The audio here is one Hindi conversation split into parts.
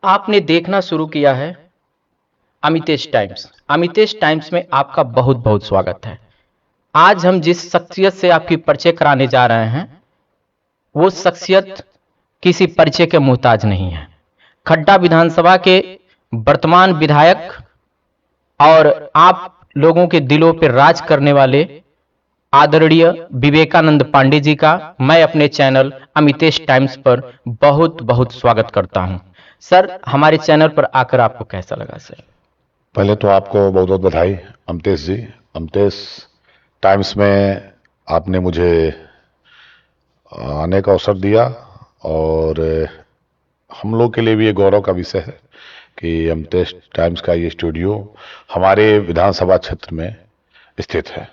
आपने देखना शुरू किया है अमितेश टाइम्स। अमितेश टाइम्स में आपका बहुत बहुत स्वागत है। आज हम जिस शख्सियत से आपकी परिचय कराने जा रहे हैं वो शख्सियत किसी परिचय के मोहताज नहीं है। खड्डा विधानसभा के वर्तमान विधायक और आप लोगों के दिलों पर राज करने वाले आदरणीय विवेकानंद पांडे जी का मैं अपने चैनल अमितेश टाइम्स पर बहुत बहुत स्वागत करता हूं। सर, हमारे चैनल पर आकर आपको कैसा लगा सर? पहले तो आपको बहुत बहुत बधाई अमितेश जी। अमितेश टाइम्स में आपने मुझे आने का अवसर दिया और हम लोग के लिए भी ये गौरव का विषय है कि अमितेश टाइम्स का ये स्टूडियो हमारे विधानसभा क्षेत्र में स्थित है।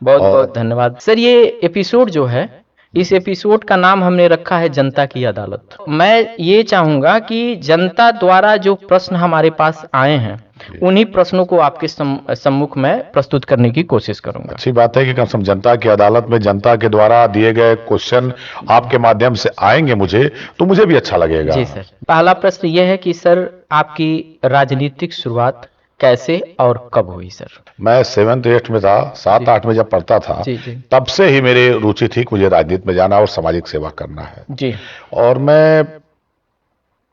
बहुत बहुत धन्यवाद सर। ये एपिसोड जो है, इस एपिसोड का नाम हमने रखा है जनता की अदालत। मैं ये चाहूंगा कि जनता द्वारा जो प्रश्न हमारे पास आए हैं उन्हीं प्रश्नों को आपके सम्मुख में प्रस्तुत करने की कोशिश करूंगा। अच्छी बात है कि कम से कम जनता की अदालत में जनता के द्वारा दिए गए क्वेश्चन आपके माध्यम से आएंगे मुझे, तो मुझे भी अच्छा लगेगा। जी सर। पहला प्रश्न यह है कि सर, आपकी राजनीतिक शुरुआत कैसे और कब हुई सर? मैं 7th 8th में था, 7 8 में जब पढ़ता था जी। तब से ही मेरी रुचि थी कि मुझे राजनीति में जाना और सामाजिक सेवा करना है जी। और मैं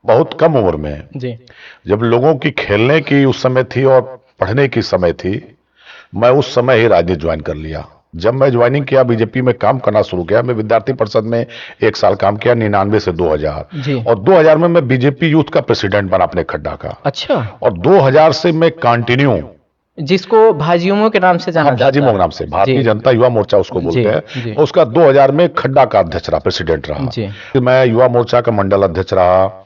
बहुत कम उम्र में जी। जब लोगों की खेलने की उस समय थी और पढ़ने की समय थी, मैं उस समय ही राजनीति ज्वाइन कर लिया। जब मैं ज्वाइनिंग किया, बीजेपी में काम करना शुरू किया, मैं विद्यार्थी परिषद में 1 साल काम किया 99 से 2000 जी। और 2000 में मैं बीजेपी यूथ का प्रेसिडेंट बना अपने खड्डा का। अच्छा। और 2000 से मैं कंटिन्यू, जिसको भाजयुमो के नाम से जाना जाता है। भाजयुमो के नाम से, भारतीय जनता युवा मोर्चा उसको बोलते हैं, उसका 2000 में खड्डा का अध्यक्ष रहा, प्रेसिडेंट रहा। मैं युवा मोर्चा का मंडल अध्यक्ष रहा,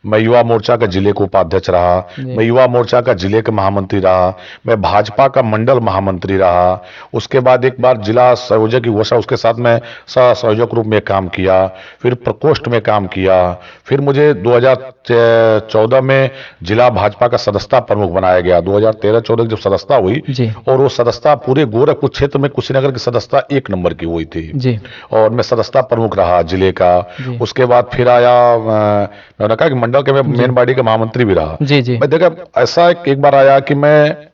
मैं युवा मोर्चा का जिले का उपाध्यक्ष रहा, मैं युवा मोर्चा का जिले का महामंत्री रहा, मैं भाजपा का मंडल महामंत्री रहा। उसके बाद एक बार जिला संयोजक की घोषणा, उसके साथ मैं सह संयोजक रूप में काम किया, फिर प्रकोष्ठ में काम किया, फिर मुझे 2014 में जिला भाजपा का सदस्यता प्रमुख बनाया गया। 2013-14 जब सदस्यता हुई और वो सदस्यता पूरे गोरखपुर क्षेत्र में कुशीनगर की सदस्यता 1 नंबर की हुई थी और मैं सदस्यता प्रमुख रहा जिले का। उसके बाद फिर आया, मैंने कहा कि मंडल के मैं मेन बॉडी का महामंत्री भी रहा। मैं देखा ऐसा एक बार आया कि मैं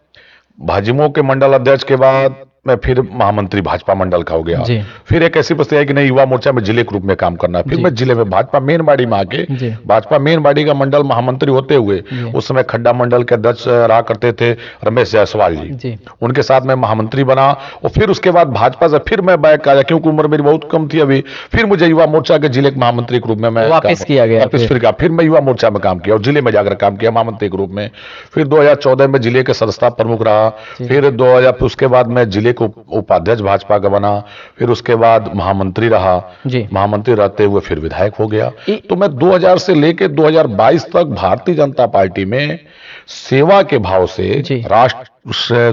भाजयुमो के मंडल अध्यक्ष के बाद मैं फिर महामंत्री भाजपा मंडल का हो गया। फिर एक ऐसी परिस्थिति आई कि नहीं, युवा मोर्चा में जिले के रूप में काम करना है। फिर मैं जिले में भाजपा मेन बॉडी में आके भाजपा मेन बॉडी का मंडल महामंत्री होते हुए उस समय खड्डा मंडल के अध्यक्ष रहा करते थे रमेश जायसवाल जी, उनके साथ मैं महामंत्री बना। और फिर उसके बाद भाजपा से फिर मैं बैक आया, क्योंकि उम्र मेरी बहुत कम थी अभी। फिर मुझे युवा मोर्चा के जिले के महामंत्री के रूप में मैं वापस किया गया। फिर मैं युवा मोर्चा में काम किया और जिले में जाकर काम किया महामंत्री के रूप में। फिर 2014 में जिले के सदस्यता प्रमुख रहा। फिर 2000 उसके बाद मैं जिले को उपाध्यक्ष भाजपा का बना। फिर उसके बाद महामंत्री रहा। महामंत्री रहते हुए फिर विधायक हो गया। तो मैं 2000 से लेकर 2022 तक भारतीय जनता पार्टी में सेवा के भाव से राष्ट्र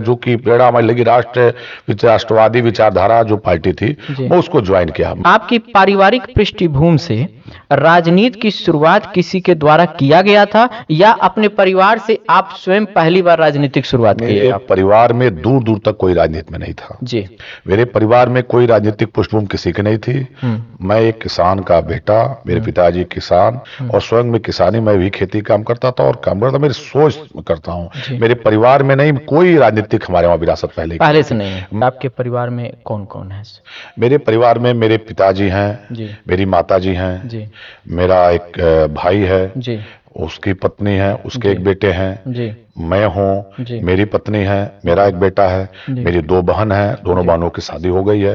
जो कि प्रेरणा हमारी लगी, राष्ट्रवादी विचारधारा जो पार्टी थी, मैं उसको ज्वाइन किया। आपकी पारिवारिक पृष्ठभूमि से राजनीति की शुरुआत किसी के द्वारा किया गया था या अपने परिवार से आप स्वयं पहली बार राजनीतिक शुरुआत की? मेरे परिवार में दूर दूर तक कोई राजनीति में नहीं था जी। मेरे परिवार में कोई राजनीतिक पृष्ठभूमि किसी की नहीं थी। मैं एक किसान का बेटा, मेरे पिताजी किसान और स्वयं में किसानी, मैं भी खेती काम करता था और काम करता, मेरी सोच करता हूँ। मेरे परिवार में नहीं कोई राजनीतिक हमारे वहां विरासत पहले से नहीं है। आपके परिवार में कौन कौन है? मेरे परिवार में मेरे पिताजी हैं, मेरी माताजी हैं, मेरा एक भाई है, उसकी पत्नी है, उसके एक बेटे हैं, मैं हूँ, मेरी पत्नी है, मेरा एक बेटा है, मेरी 2 बहन है, दोनों बहनों की शादी हो गई है।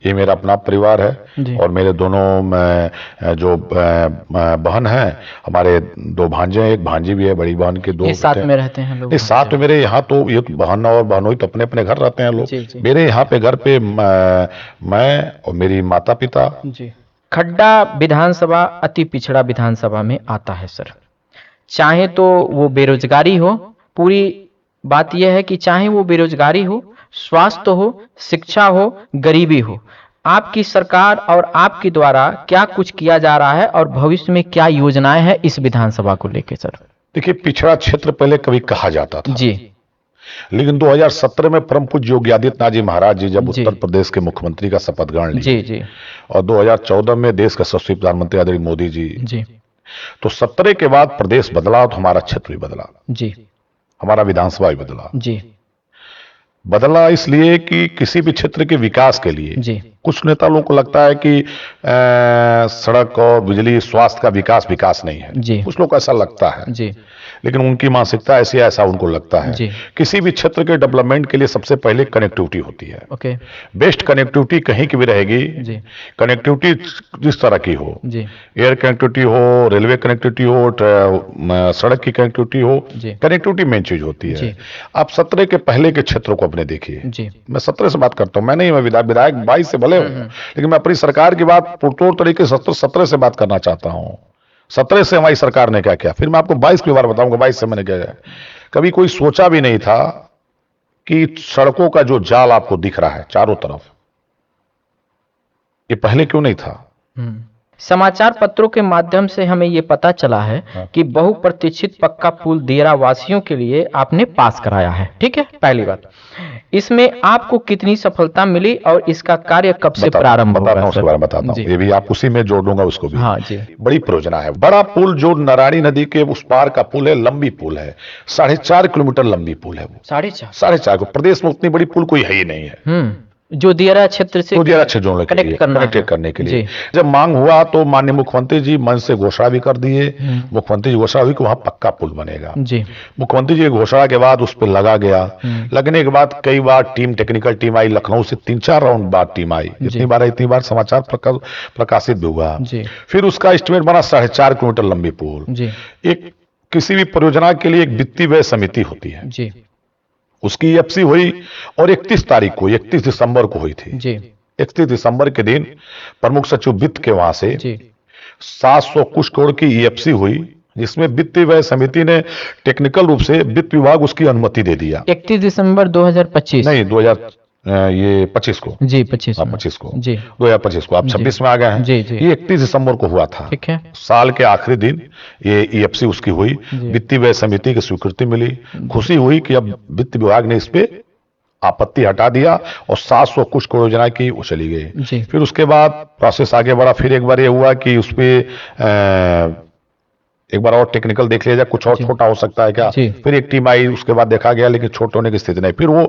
ये मेरा अपना परिवार है। और मेरे दोनों जो बहन हैं, हमारे 2 भांजे हैं, एक भांजी भी है, बड़ी बहन के 2 साथ में रहते हैं लोग। इस साथ में मेरे यहाँ तो ये बहन और बहनोई तो अपने अपने घर रहते हैं लोग। मेरे यहाँ पे घर पे मैं और मेरी माता पिता। खड्डा विधानसभा अति पिछड़ा विधानसभा में आता है सर। चाहे तो वो बेरोजगारी हो, पूरी बात यह है कि चाहे वो बेरोजगारी हो, स्वास्थ्य हो, शिक्षा हो, गरीबी हो, आपकी सरकार और आपके द्वारा क्या कुछ किया जा रहा है और भविष्य में क्या योजनाएं हैं इस विधानसभा को लेकर सर? देखिए, पिछड़ा क्षेत्र पहले कभी कहा जाता था जी, लेकिन 2017 में परम पूज्य योगी आदित्यनाथ जी महाराज जी जब उत्तर प्रदेश के मुख्यमंत्री का शपथ ग्रहण लिए और 2014 में देश का यशस्वी प्रधानमंत्री आदरणीय मोदी जी तो 17 के बाद प्रदेश बदला तो हमारा क्षेत्र भी बदला जी, हमारा विधानसभा भी बदला जी, बदला इसलिए कि किसी भी क्षेत्र के विकास के लिए जी, कुछ नेता लोगों को लगता है कि सड़क और बिजली स्वास्थ्य का विकास नहीं है जी, कुछ लोग को ऐसा लगता है जी, लेकिन उनकी मानसिकता ऐसी है, ऐसा उनको लगता है जी, किसी भी क्षेत्र के डेवलपमेंट के लिए सबसे पहले कनेक्टिविटी होती है ओके, बेस्ट कनेक्टिविटी कहीं की भी रहेगी जी, कनेक्टिविटी जिस तरह की हो जी, एयर कनेक्टिविटी हो रेलवे कनेक्टिविटी हो सड़क की कनेक्टिविटी हो जी, कनेक्टिविटी मेन चीज होती है जी, आप 17 के पहले के क्षेत्रों को अपने देखिए जी, मैं 17 से बात करता हूं मैं नहीं मैं विधायक 22 से भले हूं लेकिन मैं अपनी सरकार की बात पुरतोड़ तरीके से 17 से बात करना चाहता हूं 17 से हमारी सरकार ने क्या किया फिर मैं आपको 22 की बार बताऊंगा 22 से मैंने क्या किया कभी कोई सोचा भी नहीं था कि सड़कों का जो जाल आपको दिख रहा है चारों तरफ ये पहले क्यों नहीं था समाचार पत्रों के माध्यम से हमें ये पता चला है कि बहुप्रतीक्षित पक्का पुल दियरा वासियों के लिए आपने पास कराया है, ठीक है, पहली बात। इसमें आपको कितनी सफलता मिली और इसका कार्य कब से प्रारंभ होगा? उसके बारे में बताता हूँ, ये भी आप उसी में जोड़ दूंगा उसको भी। हाँ जी। बड़ी परियोजना है, बड़ा पुल जो नारायणी नदी के उस पार का पुल है, लंबी पुल है, 4.5 किलोमीटर लंबी पुल है वो। 4.5 को प्रदेश में उतनी बड़ी पुल कोई है ही नहीं है जो दियरा क्षेत्र से कनेक्ट करने के लिए जब मांग हुआ तो माननीय मुख्यमंत्री जी मन से घोषणा भी कर दिए। मुख्यमंत्री जी घोषणा हुई कि वहां पक्का पुल बनेगा जी। मुख्यमंत्री जी की घोषणा के बाद उस पर लगा गया। लगने के बाद कई बार टेक्निकल टीम आई, लखनऊ से 3-4 राउंड बाद टीम आई, इतनी बार समाचार प्रकाशित भी हुआ। फिर उसका एस्टिमेट बना 4.5 किलोमीटर लंबी पुल। एक किसी भी परियोजना के लिए एक वित्तीय व्यय समिति होती है जी। उसकी EFC हुई और 31 दिसंबर को हुई थी जी। 31 दिसंबर के दिन प्रमुख सचिव वित्त के वहां से 700 कुछ करोड़ की EFC हुई, जिसमें वित्तीय व्यय समिति ने टेक्निकल रूप से वित्त विभाग उसकी अनुमति दे दिया। 31 दिसंबर 2025 नहीं 2025 को जी, 25 को जी, 2025 को आप 26 में आ गए हैं जी, जी। ये 31 दिसंबर को हुआ था, ठीक है। साल के आखिरी दिन ये EFC उसकी हुई, वित्तीय व्यय समिति की स्वीकृति मिली, खुशी हुई कि अब वित्त विभाग ने इस पे आपत्ति हटा दिया और 700 कुछ करोड़ योजना की वो चली गई। फिर उसके बाद प्रोसेस आगे बढ़ा, फिर एक बार ये हुआ कि उस पे एक बार और टेक्निकल देख लिया जाए, कुछ और छोटा हो सकता है क्या। फिर एक टीम आई, उसके बाद देखा गया लेकिन छोटे होने की स्थिति नहीं, फिर वो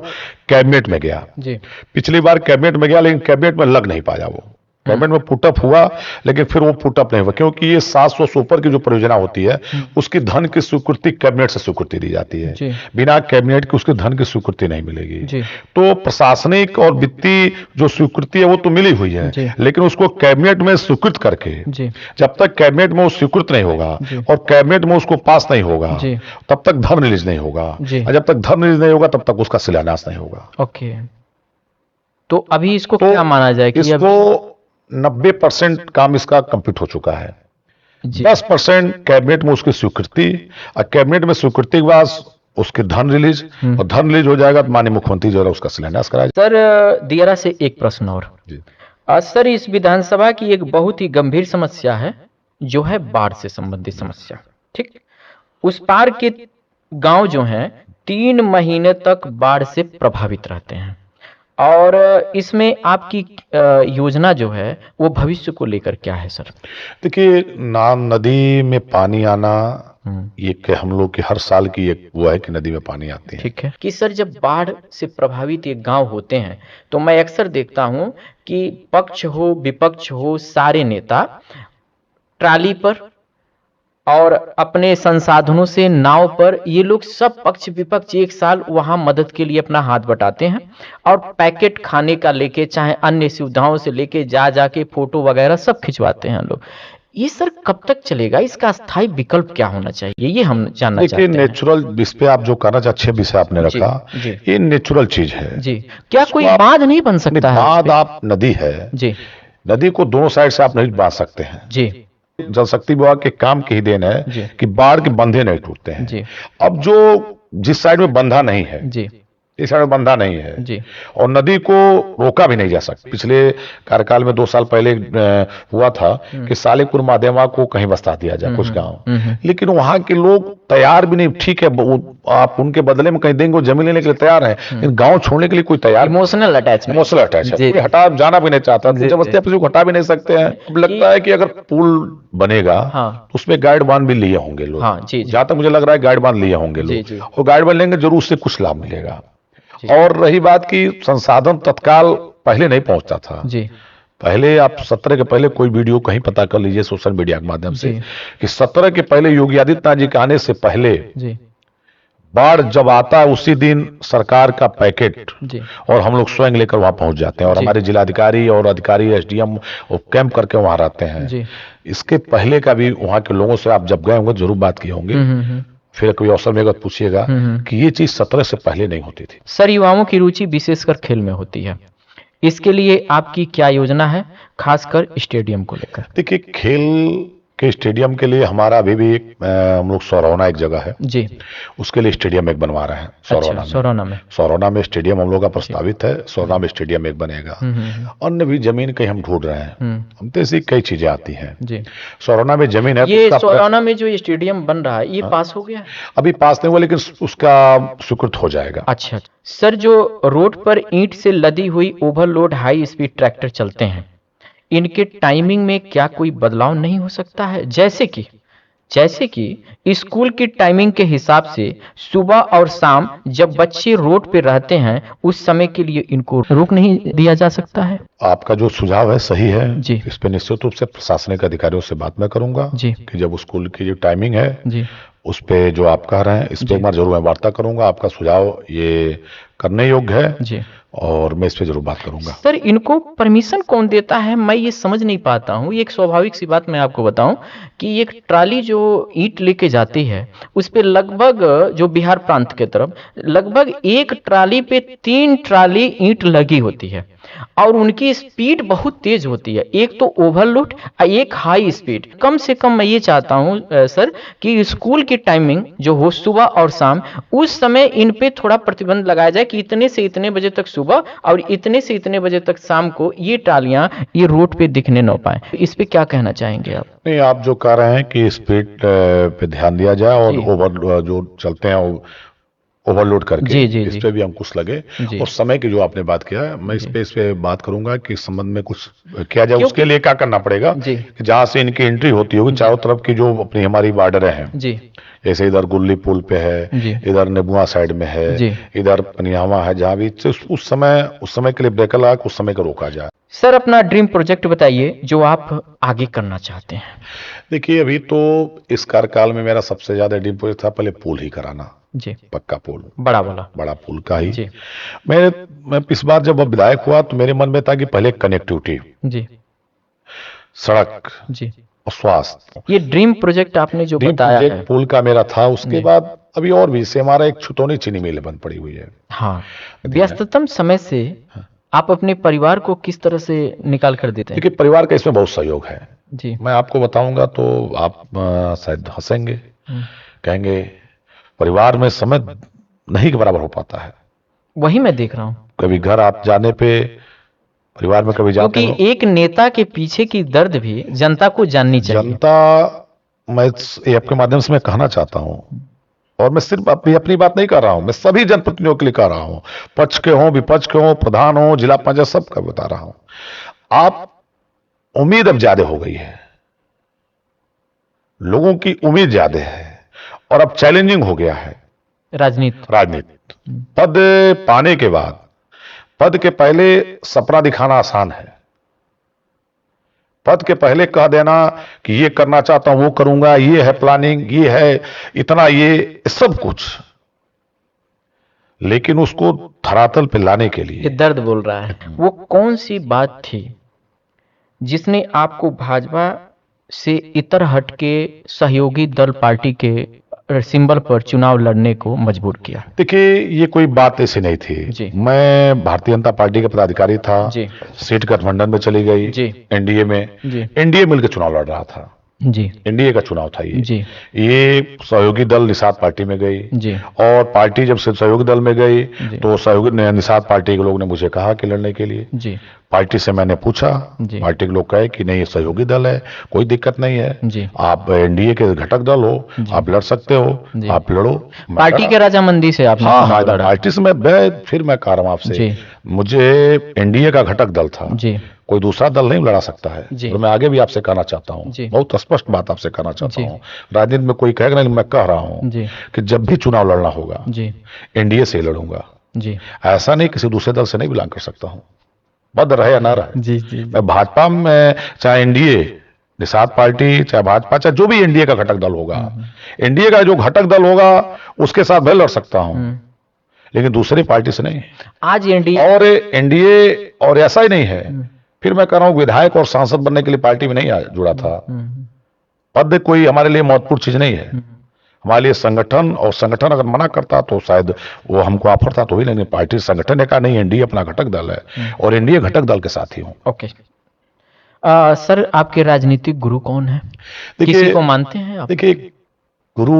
कैबिनेट में गया। पिछली बार कैबिनेट में गया लेकिन कैबिनेट में लग नहीं पाया, वो कैबिनेट में पुटअप हुआ लेकिन फिर वो पुटअप नहीं हुआ, क्योंकि ये 700 से ऊपर की जो परियोजना होती है उसकी धन की स्वीकृति कैबिनेट से स्वीकृति दी जाती है, बिना कैबिनेट के उसके धन की स्वीकृति नहीं मिलेगी। तो प्रशासनिक और वित्तीय जो स्वीकृति है वो तो मिली हुई है, लेकिन उसको कैबिनेट में स्वीकृत करके जब तक कैबिनेट में वो स्वीकृत नहीं होगा और कैबिनेट में उसको पास नहीं होगा तब तक धन रिलीज नहीं होगा, और जब तक धन रिलीज नहीं होगा तब तक उसका शिलान्यास नहीं होगा। ओके, तो अभी इसको क्या माना जाए कि इसको 90% काम इसका कंप्लीट हो चुका है, 10% कैबिनेट में उसकी स्वीकृति, और कैबिनेट में स्वीकृति के बाद उसके धन रिलीज, और धन रिलीज हो जाएगा तो माननीय मुख्यमंत्री जो है उसका शिलान्यास कराया। सर दियरा से एक प्रश्न और सर, इस विधानसभा की एक बहुत ही गंभीर समस्या है जो है बाढ़ से संबंधित समस्या, ठीक। उस पार के गांव जो हैं 3 महीने तक बाढ़ से प्रभावित रहते हैं, और इसमें आपकी योजना जो है वो भविष्य को लेकर क्या है सर? देखिए, नदी में पानी आना ये हम लोग की हर साल की एक वो है कि नदी में पानी आती है, ठीक है। कि सर जब बाढ़ से प्रभावित ये गांव होते हैं तो मैं अक्सर देखता हूं कि पक्ष हो विपक्ष हो सारे नेता ट्राली पर और अपने संसाधनों से नाव पर, ये लोग सब पक्ष विपक्ष एक साल वहां मदद के लिए अपना हाथ बटाते हैं और पैकेट खाने का लेके चाहे अन्य सुविधाओं से लेके जाके फोटो वगैरह सब खिंचवाते हैं लोग। ये सर कब तक चलेगा? इसका स्थायी विकल्प क्या होना चाहिए, ये हम जानना चाहते हैं। नेचुरल, इस पे आप जो करना चाहते, अच्छे विषय आपने रखा, ये नेचुरल चीज है जी। क्या कोई बांध नहीं बन सकता है? बांध, आप नदी है जी, नदी को दोनों साइड से आप नहीं बांध सकते हैं जी। जल शक्ति विभाग के काम की ही देन है कि बाढ़ के बंधे नहीं टूटते हैं जी। अब जो जिस साइड में बंधा नहीं है जी, इस साइड में बंधा नहीं है जी, और नदी को रोका भी नहीं जा सकता। पिछले कार्यकाल में 2 साल पहले हुआ था कि सालेपुर मादेवा को कहीं बसा दिया जाए कुछ गांव, लेकिन वहां के लोग तैयार भी नहीं, ठीक है वो आप उनके बदले में कहीं देंगे, वो जमीन लेने के लिए तैयार है, लेकिन गांव छोड़ने के लिए कोई तैयार, इमोशनल अटैच है, हटा जाना भी नहीं चाहता, जबरदस्ती आप किसी को हटा भी नहीं सकते हैं। अब लगता है कि अगर पुल बनेगा तो उसमें गाइड बांध भी लिए होंगे लोग, जहां तक मुझे लग रहा है गाइड बांध लिए होंगे लोग, और गाइड बांध लेंगे जरूर उससे कुछ लाभ मिलेगा। और रही बात की संसाधन तत्काल पहले नहीं पहुंचता था जी। पहले आप 17 के पहले कोई वीडियो कहीं पता कर लीजिए सोशल मीडिया के माध्यम से कि 17 के पहले योगी आदित्यनाथ जी के आने से पहले जी बाढ़ जब आता है उसी दिन सरकार का पैकेट जी और हम लोग स्वयं लेकर वहां पहुंच जाते हैं, और हमारे जिलाधिकारी और अधिकारी एसडीएम वो कैंप करके वहां रहते हैं जी। इसके पहले का भी वहां के लोगों से आप जब गए होंगे जरूर बात किए होंगे, फिर कोई अवसर में अगर पूछिएगा कि ये चीज 17 से पहले नहीं होती थी। सर, युवाओं की रुचि विशेषकर खेल में होती है, इसके लिए आपकी क्या योजना है, खासकर स्टेडियम को लेकर? देखिए, खेल के स्टेडियम के लिए हमारा अभी भी हम लोग सौरौना एक जगह है जी, उसके लिए स्टेडियम एक बनवा रहे हैं। सौरौना में स्टेडियम हम लोग का प्रस्तावित है, सौरौना में स्टेडियम एक बनेगा। अन्य भी जमीन कहीं हम ढूंढ रहे हैं, हम तो ऐसी कई चीजें आती हैं जी। सौरौना में जमीन है, ये सौरौना में जो स्टेडियम बन रहा है ये पास हो गया? अभी पास नहीं हुआ, लेकिन उसका स्वीकृत हो जाएगा। अच्छा सर, जो रोड पर ईंट से लदी हुई ओवरलोड हाई स्पीड ट्रैक्टर चलते हैं, इनके टाइमिंग में क्या कोई बदलाव नहीं हो सकता है? जैसे कि स्कूल की टाइमिंग के हिसाब से सुबह और शाम जब बच्चे रोड पे रहते हैं उस समय के लिए इनको रोक नहीं दिया जा सकता है? आपका जो सुझाव है सही है जी, इस पे निश्चित रूप से प्रशासनिक अधिकारियों से बात मैं करूंगा जी कि जब स्कूल की जो टाइमिंग है जी उस पे जो आप कह रहे हैं इस पे एक बार जरूर मैं वार्ता करूंगा। आपका सुझाव ये करने योग्य है जी, और मैं इस पे जरूर बात करूंगा। सर, इनको परमिशन कौन देता है, मैं ये समझ नहीं पाता हूँ। एक स्वाभाविक सी बात मैं आपको बताऊं कि एक ट्राली जो ईंट लेके जाती है उस पे लगभग, जो बिहार प्रांत के तरफ लगभग एक ट्राली पे 3 ट्राली ईंट लगी होती है, और उनकी स्पीड बहुत तेज होती है, एक तो ओवरलोड और एक हाई स्पीड। कम से कम मैं ये चाहता हूं सर कि स्कूल की टाइमिंग जो हो सुबह और शाम, उस समय इन पे थोड़ा प्रतिबंध लगाया जाए कि इतने से इतने बजे तक सुबह और इतने से इतने बजे तक शाम को ये ट्रालियां ये रोड पे दिखने न पाए। इस पे क्या कहना चाहेंगे आप? नहीं, आप जो कह रहे हैं कि स्पीड पे ध्यान दिया जाए और ओवर जो चलते हैं ओवरलोड करके इस पे भी अंकुश लगे, और समय की जो आपने बात किया है मैं इस पे बात करूंगा कि इस संबंध में कुछ किया जाए। उसके लिए क्या करना पड़ेगा कि जहां से इनकी एंट्री होती होगी चारों तरफ की जो अपनी हमारी बॉर्डर हैं जी, जैसे इधर गुल्ली पुल पे है, इधर नेबुआ साइड में है, इधर पनियावा है, जहां भी उस समय के लिए ब्रेकर लगा उस समय को रोका जाए। सर, अपना ड्रीम प्रोजेक्ट बताइए जो आप आगे करना चाहते हैं। देखिए, अभी तो इस कार्यकाल में मेरा सबसे ज्यादा ड्रीम प्रोजेक्ट था पहले पुल ही कराना जी, पक्का पुल, बड़ा पुल का ही जी। मैं इस बार जब विधायक हुआ तो मेरे मन में था कि पहले कनेक्टिविटी जी, सड़क जी और स्वास्थ्य, ये ड्रीम प्रोजेक्ट आपने जो बताया है पुल का मेरा था। उसके बाद अभी और भी से हमारा एक छुतौनी चीनी मिल बंद पड़ी हुई है। हाँ, व्यस्ततम समय से आप अपने परिवार को किस तरह से निकाल कर देते हैं? देखिए, परिवार का इसमें बहुत सहयोग है जी। मैं आपको बताऊंगा तो आप शायद हंसेंगे, कहेंगे परिवार में समय नहीं के बराबर हो पाता है। वही मैं देख रहा हूं, कभी घर आप जाने पे परिवार में कभी जाते हैं, क्योंकि एक नेता के पीछे की दर्द भी जनता को जाननी चाहिए। जनता, मैं आपके माध्यम से मैं कहना चाहता हूं, और मैं सिर्फ अपनी बात नहीं कर रहा हूं, मैं सभी जनप्रतिनिधियों के लिए कह रहा हूं, पक्ष के हों विपक्ष के हों, प्रधान हो जिला पंचायत, सबका बता रहा हूं, आप उम्मीद अब ज्यादा हो गई है, लोगों की उम्मीद ज्यादा है और अब चैलेंजिंग हो गया है राजनीति। पद पाने के बाद, पद के पहले सपना दिखाना आसान है, पद के पहले कह देना कि ये करना चाहता हूं वो करूंगा, ये है प्लानिंग, ये है इतना, ये सब कुछ, लेकिन उसको धरातल पे लाने के लिए ये दर्द बोल रहा है। वो कौन सी बात थी जिसने आपको भाजपा से इतर हट के सहयोगी दल पार्टी के सिंबल पर चुनाव लड़ने को मजबूर किया? देखिए, ये कोई बात ऐसी नहीं थी जी। मैं भारतीय जनता पार्टी का पदाधिकारी था जी, सीट गठबंधन में चली गई जी, एनडीए में जी, एनडीए मिलकर चुनाव लड़ रहा था जी, एनडीए का चुनाव था ये जी, ये सहयोगी दल निषाद पार्टी में गई जी, और पार्टी जब से सहयोगी दल में गई तो सहयोगी निषाद पार्टी के लोग ने मुझे कहा कि लड़ने के लिए। जी, पार्टी से मैंने पूछा, पार्टी के लोग कहे कि नहीं, ये सहयोगी दल है, कोई दिक्कत नहीं है, जी, आप एनडीए के घटक दल हो, आप लड़ सकते हो, आप लड़ो। पार्टी के राजामंदी से आपने हाँ, पार्टी से फिर मैं कह रहा हूं आपसे, मुझे एनडीए का घटक दल था, कोई दूसरा दल नहीं लड़ा सकता है। और मैं आगे भी आपसे कहना चाहता हूँ, बहुत स्पष्ट बात आपसे कहना चाहता हूँ, राजनीति में कोई कहेगा नहीं, मैं कह रहा हूँ कि जब भी चुनाव लड़ना होगा एनडीए से लड़ूंगा, ऐसा नहीं किसी दूसरे दल से नहीं बिलोंग कर सकता हूँ, बद रहे या ना रहे। मैं भाजपा में, चाहे एनडीए निषाद पार्टी, चाहे भाजपा, चाहे जो भी एनडीए का घटक दल होगा, एनडीए का जो घटक दल होगा उसके साथ मैं लड़ सकता हूं, लेकिन दूसरी पार्टी से नहीं। आज एनडीए और ऐसा ही नहीं है, फिर मैं कह रहा हूं विधायक और सांसद बनने के लिए पार्टी में नहीं जुड़ा था। पद कोई हमारे लिए महत्वपूर्ण चीज नहीं है, हमारे लिए संगठन, और संगठन अगर मना करता तो शायद वो हमको ऑफर था तो ही नहीं, पार्टी संगठन का नहीं, एनडीए अपना घटक दल है और एनडीए घटक दल के साथ ही हूं। ओके। सर, आपके राजनीतिक गुरु कौन है? किसी को मानते हैं आप? देखिए, गुरु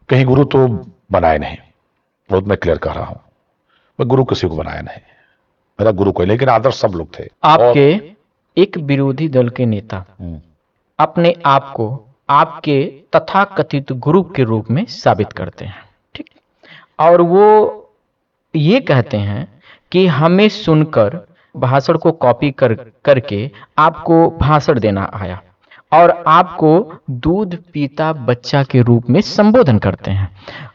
कहीं गुरु तो बनाए नहीं, बहुत मैं क्लियर कर रहा हूं, मैं गुरु किसी को बनाया नहीं, मेरा गुरु कोई, लेकिन आदर्श सब लोग थे। आपके एक विरोधी दल के नेता अपने आप को आपके तथाकथित गुरु के रूप में साबित करते हैं, ठीक, और वो ये कहते हैं कि हमें सुनकर भाषण को कॉपी करके आपको भाषण देना आया और आपको दूध पीता बच्चा के रूप में संबोधन करते हैं।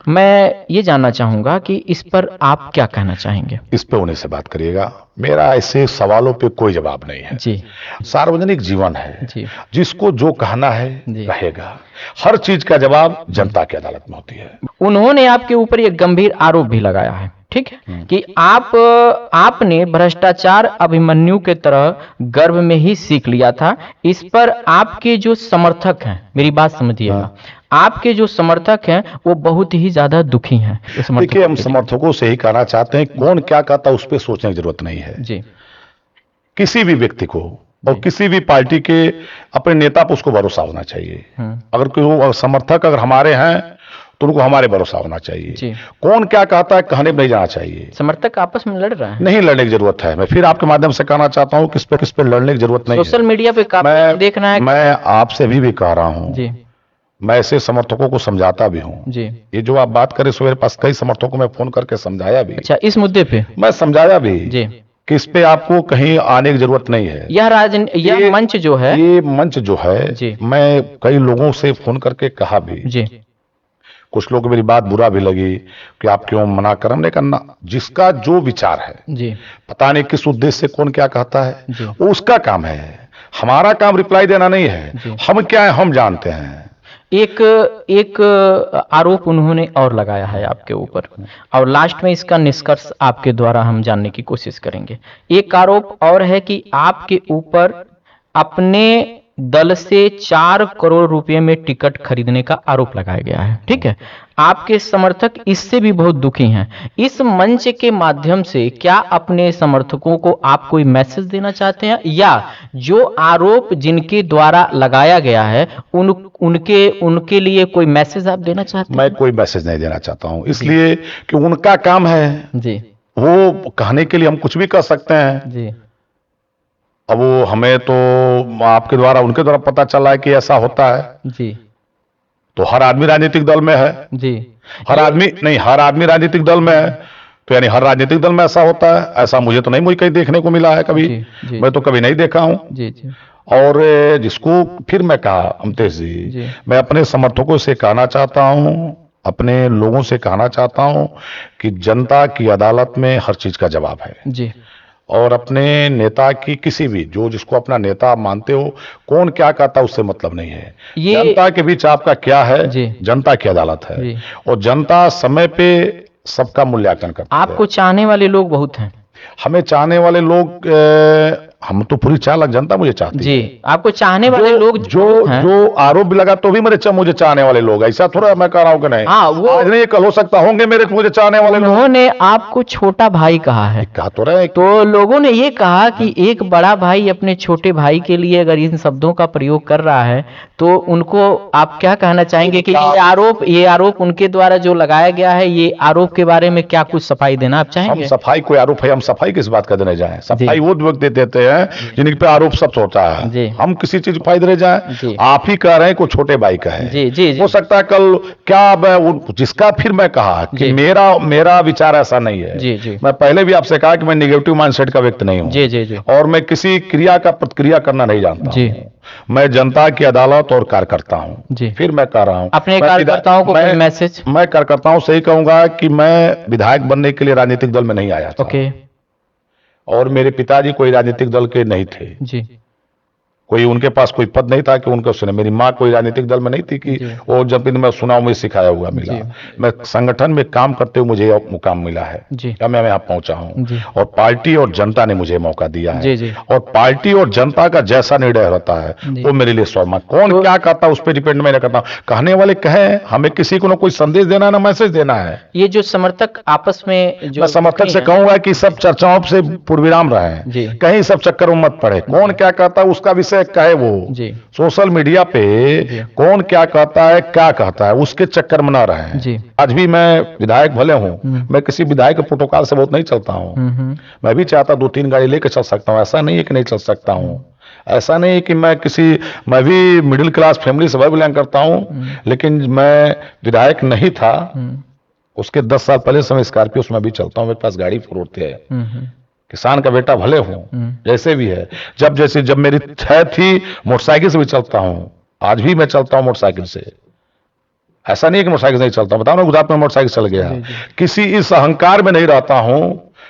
मैं ये जानना चाहूंगा कि इस पर आप क्या कहना चाहेंगे? इस पे उन्हीं से बात करिएगा, मेरा ऐसे सवालों पे कोई जवाब नहीं है जी। सार्वजनिक जीवन है जी। जिसको जो कहना है रहेगा, हर चीज का जवाब जनता की अदालत में होती है। उन्होंने आपके ऊपर एक गंभीर आरोप भी लगाया है, ठीक है, कि आपने भ्रष्टाचार अभिमन्यु के तरह गर्भ में ही सीख लिया था। इस पर आपके जो समर्थक हैं, मेरी बात समझिएगा, आपके जो समर्थक हैं वो बहुत ही ज्यादा दुखी हैं। देखिए, हम समर्थकों से ही कहना चाहते हैं, कौन क्या कहता है उस पर सोचने की जरूरत नहीं है जी। किसी भी व्यक्ति को और किसी भी पार्टी के अपने नेता पर उसको भरोसा होना चाहिए। अगर कोई समर्थक अगर हमारे हैं तो उनको हमारे भरोसा होना चाहिए। कौन क्या कहता है कहने में नहीं जाना चाहिए। समर्थक आपस में लड़ रहे हैं, नहीं लड़ने की जरूरत है। मैं फिर आपके माध्यम से कहना चाहता हूं किस पे लड़ने की जरूरत नहीं। सोशल मीडिया पे काफी देखना है। मैं आपसे भी कह रहा हूं, मैं ऐसे समर्थकों को समझाता भी हूं जी। ये जो आप बात करें, मेरे पास कई समर्थकों को मैं फोन करके समझाया भी। अच्छा, इस मुद्दे पे मैं समझाया भी जी कि इस पे आपको कहीं आने की जरूरत नहीं है। यह मंच जो है, ये मंच जो है जी, मैं कई लोगों से फोन करके कहा भी जी। कुछ लोग मेरी बात बुरा भी लगी कि आप क्यों मना कर, हमने करना जिसका जो विचार है जी, पता नहीं किस उद्देश्य से कौन क्या कहता है वो उसका काम है, हमारा काम रिप्लाई देना नहीं है। हम क्या है हम जानते हैं। एक आरोप उन्होंने और लगाया है आपके ऊपर, और लास्ट में इसका निष्कर्ष आपके द्वारा हम जानने की कोशिश करेंगे। एक आरोप और है कि आपके ऊपर अपने दल से 4 करोड़ रुपए में टिकट खरीदने का आरोप लगाया गया है, ठीक है। आपके समर्थक इससे भी बहुत दुखी हैं। इस मंच के माध्यम से क्या अपने समर्थकों को आप कोई मैसेज देना चाहते हैं, या जो आरोप जिनके द्वारा लगाया गया है उनके लिए कोई मैसेज आप देना चाहते हैं? मैं कोई मैसेज नहीं देना चाहता हूं, इसलिए कि उनका काम है जी, वो कहने के लिए हम कुछ भी कर सकते हैं जी। अब वो हमें तो आपके द्वारा उनके द्वारा पता चला है कि ऐसा होता है जी, तो हर आदमी राजनीतिक दल में है जी। हर आदमी राजनीतिक दल में है, तो यानी हर राजनीतिक दल में ऐसा होता है। ऐसा मुझे तो नहीं मुझे कहीं देखने को मिला है कभी जी। मैं तो कभी नहीं देखा हूं जी, जी। और जिसको फिर मैं कहा अमतेश जी, मैं अपने समर्थकों से कहना चाहता हूं, अपने लोगों से कहना चाहता हूं कि जनता की अदालत में हर चीज का जवाब है जी। और अपने नेता की किसी भी जो जिसको अपना नेता मानते हो, कौन क्या कहता उससे मतलब नहीं है। जनता के बीच आपका क्या है, जनता की अदालत है और जनता समय पे सबका मूल्यांकन करती है। आपको चाहने वाले लोग बहुत हैं। हमें चाहने वाले लोग हम तो पूरी 4 लाख जनता मुझे चाहती है जी। आपको चाहने वाले लोग जो आरोप भी लगा तो भी मुझे चाहने वाले लोग, ऐसा थोड़ा मैं कह रहा हूं कि नहीं। हाँ, वो आज नहीं, कल हो सकता होंगे मुझे चाहने वाले लोग। उन्होंने आपको छोटा भाई कहा है, कहा तो रहे। तो लोगों ने ये कहा कि एक बड़ा भाई अपने छोटे भाई के लिए अगर इन शब्दों का प्रयोग कर रहा है तो उनको आप क्या कहना चाहेंगे कि ये आरोप उनके द्वारा जो लगाया गया है, ये आरोप के बारे में क्या कुछ सफाई देना आप चाहेंगे? हम सफाई, कोई आरोप है, हम सफाई किस बात का देने जाएं? सफाई वो व्यक्ति देते हैं जिनके पे आरोप सच होता है। हम किसी चीज को देने जाएं? आप ही कह रहे हैं कोई छोटे भाई का है। जी। हो सकता है कल क्या जिसका फिर मैं कहा कि मेरा विचार ऐसा नहीं है। जी। मैं पहले भी आपसे कहा कि मैं निगेटिव माइंडसेट का व्यक्ति नहीं हूं। जी। और मैं किसी क्रिया का प्रतिक्रिया करना नहीं जानता जी। मैं जनता की अदालत और कार्यकर्ता हूं। फिर मैं कह रहा हूं अपने कार्यकर्ताओं को कोई मैसेज? मैं कार्यकर्ताओं से ही कहूंगा कि मैं विधायक बनने के लिए राजनीतिक दल में नहीं आया था। ओके। और मेरे पिताजी कोई राजनीतिक दल के नहीं थे जी। कोई उनके पास कोई पद नहीं था कि उनको सुने। मेरी माँ कोई राजनीतिक दल में नहीं थी कि वो जब मैं सुना मुझे सिखाया हुआ मिला। मैं संगठन में काम करते हुए मुझे मुकाम मिला है क्या मैं यहाँ पहुंचा हूँ। और पार्टी और जनता ने मुझे मौका दिया है। और पार्टी और जनता का जैसा निर्णय होता है वो मेरे लिए स्वाभिमान। कौन क्या कहता है उस पर डिपेंड मैं नहीं करता। कहने वाले कहें, हमें किसी को ना कोई संदेश देना ना मैसेज देना है। ये जो समर्थक आपस में जो मैं समर्थक से कहूंगा कि सब चर्चाओं से पूर्वविराम रहे, कहीं सब चक्कर में मत पड़े। कौन क्या कहता है उसका विषय कहे वो जी। सोशल मीडिया पे कौन क्या कहता है क्या कहता है उसके चक्कर में ना रहे। आज भी मैं विधायक भले हूं, मैं किसी विधायक के प्रोटोकॉल से बहुत नहीं चलता हूं। मैं भी चाहता 2-3 गाड़ी लेकर चल सकता हूं, ऐसा नहीं है कि नहीं चल सकता हूं। ऐसा नहीं कि मैं भी मिडिल क्लास फैमिली से बिलोंग करता हूं, लेकिन मैं विधायक नहीं था उसके 10 साल पहले से मैं स्कॉर्पियो में भी चलता हूं। मेरे पास गाड़ी 4 है। किसान का बेटा भले हूं, जैसे भी है। जब मेरी है थी मोटरसाइकिल से भी चलता हूं, आज भी मैं चलता हूं मोटरसाइकिल से। ऐसा नहीं है कि मोटरसाइकिल से नहीं चलता। बताओ ना, गुजरात में मोटरसाइकिल चल गया। किसी इस अहंकार में नहीं रहता हूं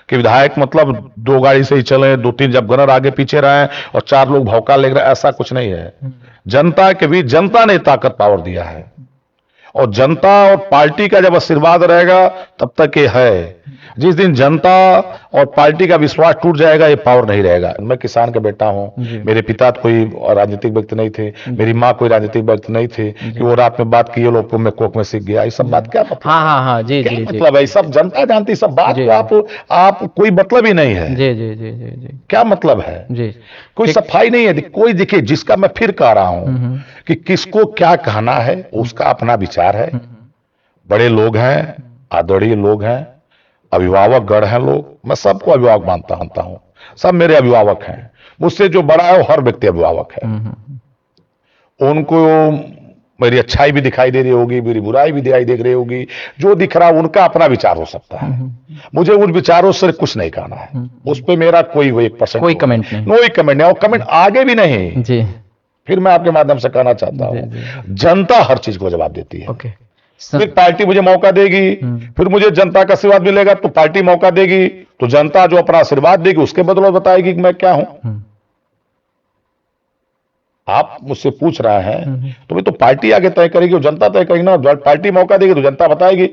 कि विधायक मतलब 2 गाड़ी से ही चले, 2-3 जब गनर आगे पीछे रहे और 4 लोग भौकाल ले रहे, ऐसा कुछ नहीं है। जनता के बीच जनता ने ताकत पावर दिया है और जनता और पार्टी का जब आशीर्वाद रहेगा तब तक ये है। जिस दिन जनता और पार्टी का विश्वास टूट जाएगा ये पावर नहीं रहेगा। मैं किसान का बेटा हूं, मेरे पिता कोई राजनीतिक व्यक्ति नहीं थे, मेरी माँ कोई राजनीतिक व्यक्ति नहीं थे कि वो रात में बात की लोग में कोक में सीख गया। ये सब बात क्या मतलब? हाँ जी मतलब है सब जनता जानती, सब बात आप कोई मतलब ही नहीं है। जी क्या मतलब है? कोई सफाई नहीं है। कोई दिखे, जिसका मैं फिर कह रहा हूं कि किसको क्या कहना है उसका अपना विचार है। बड़े लोग हैं, आदरणीय लोग हैं, अभिभावक गण हैं लोग। मैं सबको अभिभावक मानता हूं, सब मेरे अभिभावक हैं। मुझसे जो बड़ा है वो हर व्यक्ति अभिभावक है। उनको मेरी अच्छाई भी दिखाई दे रही होगी, मेरी बुराई भी दिखाई दे रही होगी। जो दिख रहा उनका अपना विचार हो सकता है। मुझे उन विचारों से कुछ नहीं कहना है। उस पर मेरा कोई 1% कोई कमेंट नहीं, कोई कमेंट नहीं, और कमेंट आगे भी नहीं जी। फिर मैं आपके माध्यम से कहना चाहता हूं, जनता हर चीज को जवाब देती है। फिर पार्टी मुझे मौका देगी, फिर मुझे जनता का आशीर्वाद मिलेगा तो पार्टी मौका देगी, तो जनता जो अपना आशीर्वाद देगी उसके बदले बताएगी कि मैं क्या हूं। आप मुझसे पूछ रहे हैं तो तो पार्टी आगे तय करेगी, जनता तय करेगी ना। पार्टी मौका देगी तो जनता बताएगी।